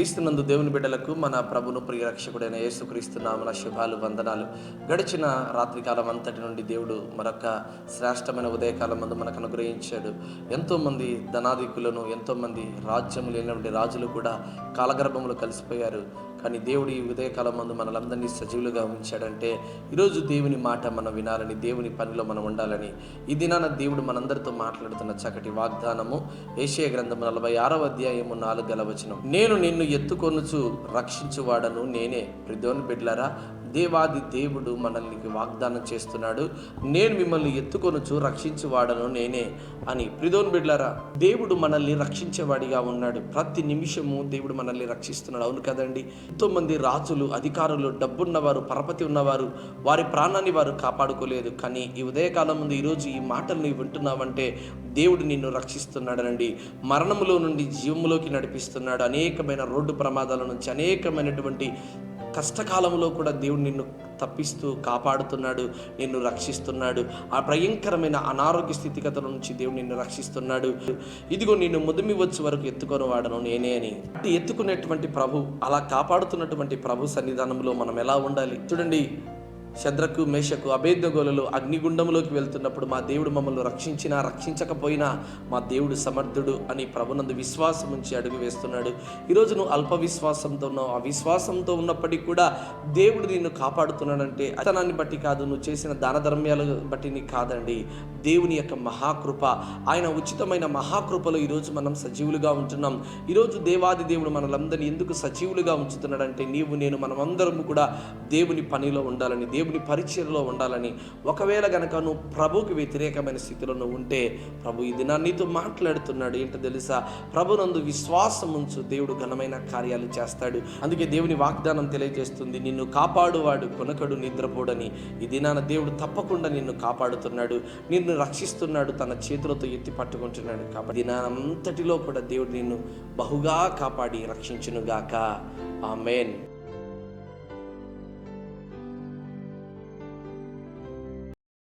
క్రీస్తునందు దేవుని బిడ్డలకు మన ప్రభును ప్రియరక్షకుడైన యేసుక్రీస్తు నామమున శుభాలు వందనాలు. గడిచిన రాత్రికాలం అంతటి నుండి దేవుడు మరొక శ్రేష్టమైన ఉదయకాలం మందు మనకు అనుగ్రహించాడు. ఎంతోమంది ధనాధికులను, ఎంతోమంది రాజ్యము లేనటువంటి రాజులు కూడా కాలగర్భంలో కలిసిపోయారు. కానీ దేవుడు ఈ ఉదయకాలం మందు మనలందరినీ సజీవులుగా ఉంచాడంటే ఈరోజు దేవుని మాట మనం వినాలని, దేవుని పనిలో మనం ఉండాలని ఈ దినాన దేవుడు మనందరితో మాట్లాడుతున్న చక్కటి వాగ్దానము యెషయా గ్రంథము 46వ అధ్యాయము 4వ వచనం. నేను నిన్ను ఎత్తుకొనుచు రక్షించువాడను నేనే. ప్రియమైన బిడ్డలారా, దేవాది దేవుడు మనల్ని వాగ్దానం చేస్తున్నాడు, నేను మిమ్మల్ని ఎత్తుకొనుచు రక్షించేవాడను నేనే అని. ప్రియమైన బిడ్డలారా, దేవుడు మనల్ని రక్షించేవాడిగా ఉన్నాడు. ప్రతి నిమిషము దేవుడు మనల్ని రక్షిస్తున్నాడు. అవును కదండి. ఎంతోమంది రాజులు, అధికారులు, డబ్బున్నవారు, పరపతి ఉన్నవారు వారి ప్రాణాన్ని వారు కాపాడుకోలేదు. కానీ ఈ ఉదయకాలం ముందు ఈరోజు ఈ మాటలు నీవు వింటున్నావంటే దేవుడు నిన్ను రక్షిస్తున్నాడనండి. మరణములో నుండి జీవములోకి నడిపిస్తున్నాడు. అనేకమైన రోడ్డు ప్రమాదాల నుంచి, అనేకమైనటువంటి కష్టకాలంలో కూడా దేవుడు నిన్ను తప్పిస్తూ కాపాడుతున్నాడు, నిన్ను రక్షిస్తున్నాడు. ఆ భయంకరమైన అనారోగ్య స్థితిగతుల నుంచి దేవుడు నిన్ను రక్షిస్తున్నాడు. ఇదిగో నిన్ను ముదిమి వచ్చే వరకు ఎత్తుకొని వాడను నేనే అని. ఎత్తుకునేటువంటి ప్రభు, అలా కాపాడుతున్నటువంటి ప్రభు సన్నిధానంలో మనం ఎలా ఉండాలి చూడండి. శద్రకు, మేషకు, అబేద్నెగోలలో అగ్నిగుండంలోకి వెళ్తున్నప్పుడు మా దేవుడు మమ్మల్ని రక్షించినా రక్షించకపోయినా మా దేవుడు సమర్థుడు అని ప్రభునందు విశ్వాసం ఉంచి అడుగు వేస్తున్నాడు. ఈరోజు నువ్వు అల్ప విశ్వాసంతో ఉన్నావు. ఆ విశ్వాసంతో ఉన్నప్పటికీ కూడా దేవుడు నిన్ను కాపాడుతున్నాడంటే అతనాన్ని బట్టి కాదు, నువ్వు చేసిన దాన ధర్మ్యాల బట్టి కాదండి. దేవుని యొక్క మహాకృప, ఆయన ఉచితమైన మహాకృపలో ఈరోజు మనం సజీవులుగా ఉంటున్నాం. ఈరోజు దేవాది దేవుడు మనలందరినీ ఎందుకు సజీవులుగా ఉంచుతున్నాడంటే నీవు, నేను, మనమందరము కూడా దేవుని పనిలో ఉండాలని, దేవుని పరిచర్యలో ఉండాలని. ఒకవేళ గనక నువ్వు ప్రభువుకి వ్యతిరేకమైన స్థితిలో నువ్వు ఉంటే ప్రభు ఈ దినాన్ని నీతో మాట్లాడుతున్నాడు. ఏంటో తెలుసా? ప్రభునందు విశ్వాసం ఉంచు, దేవుడు ఘనమైన కార్యాలు చేస్తాడు. అందుకే దేవుని వాగ్దానం తెలియజేస్తుంది, నిన్ను కాపాడువాడు కొనకడు నిద్రపోడని. ఈ దినాన దేవుడు తప్పకుండా నిన్ను కాపాడుతున్నాడు, నిన్ను రక్షిస్తున్నాడు, తన చేతులతో ఎత్తి పట్టుకుంటున్నాడు. కాబట్టి దినానంతటిలో కూడా దేవుడు నిన్ను బహుగా కాపాడి రక్షించునుగాక. ఆమేన్.